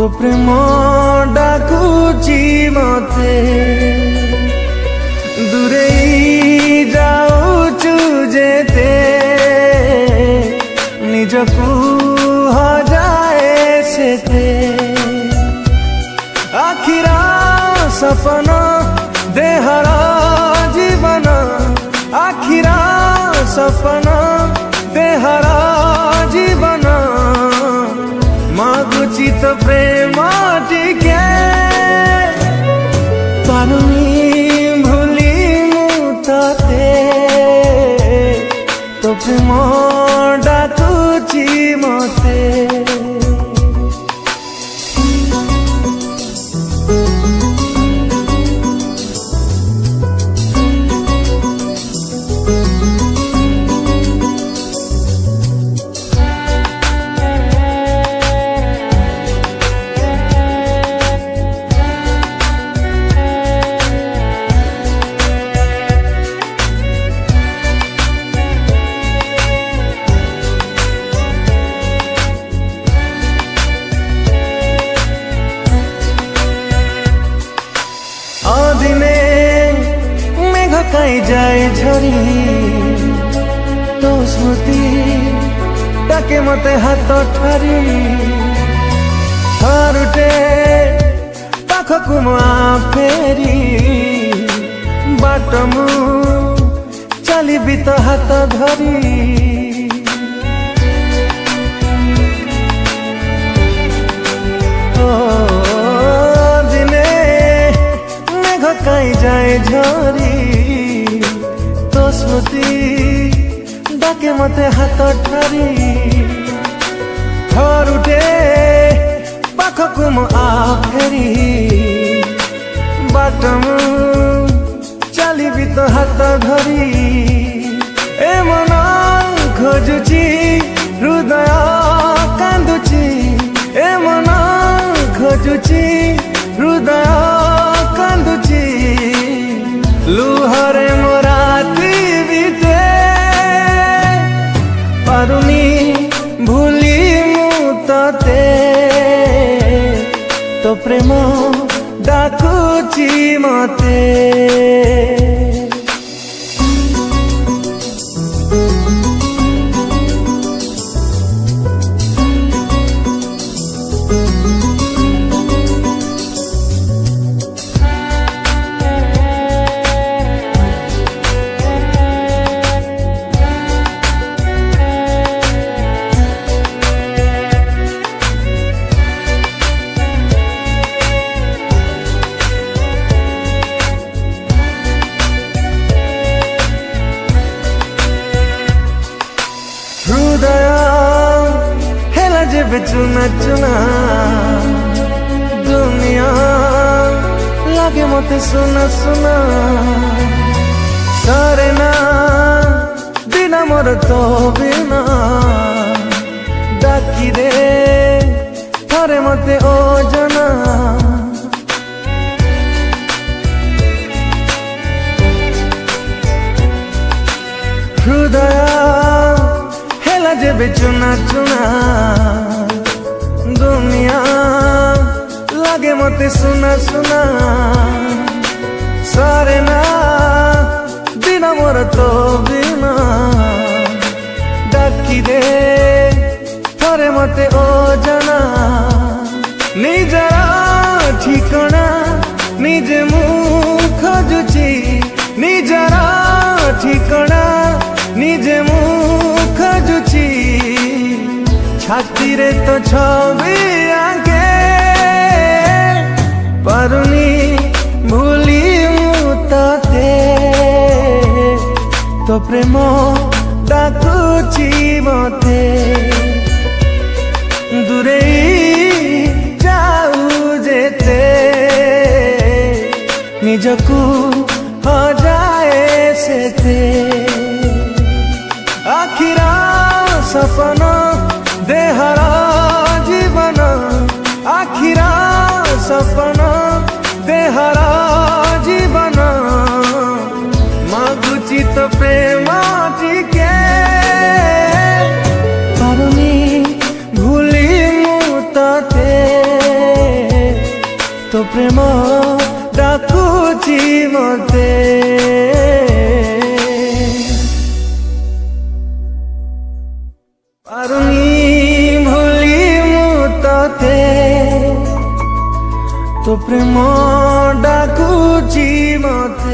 तो प्रेम डाकुची मते दूरेई जाऊचु जेते निजकू हजाए सेते आखिरा सपना देहरा जीवन आखिरा सपना देहरा जीवन मागुची तो प्रेम टिके पारुनी भूली मुताते तो प्रेम डाकुची मते काई जाए झरी तो स्मृति ताके मते हाथ ठारी हारुटे पाखकु फेरी बाटमु चली भी तो हाथ धरी दिने मेघ काई जाए झरी स्मृति डाके मते हाथ ठारी घर उठे पाखकु फेरी बाटमु चली भी तो हाथ धरी ए मन खोजुची हृदय कांदुची ए मन खोजुची हृदय कांदुची लुहरे मोराती बीते पारुनी भूली मुताते तो प्रेम डाकुची मते चुना चुना दुनिया लागे मते सुना सुना सारे ना बिना मोर तो बिना डाकी दे थारे मते ओ जना हृदय हेला जेबे चुना चुना दुनिया लागे मते सुना सुना सारे ना बिना मोर तो बिना डाकी दे थारे मते ओ जना निजरा ठिकाना निजे मुख खोजुची निजरा ठिकाना निजे मुख खोजुची छाती रे तो छवि आके पारुनी भूली मुताते तो प्रेम डाकुची मते दूरेई जाऊ जेते निजकू हजाए सेते आखिरा सपना देहरा जीवन आखिरा सपना देहरा जीवन मागुची तो प्रेम टिके पारुनी भूली मुताते। ପାରୁନି ଭୁଲି ମୁଁ ତତେ ତୋ ପ୍ରେମ ଡାକୁଛି ମତେ।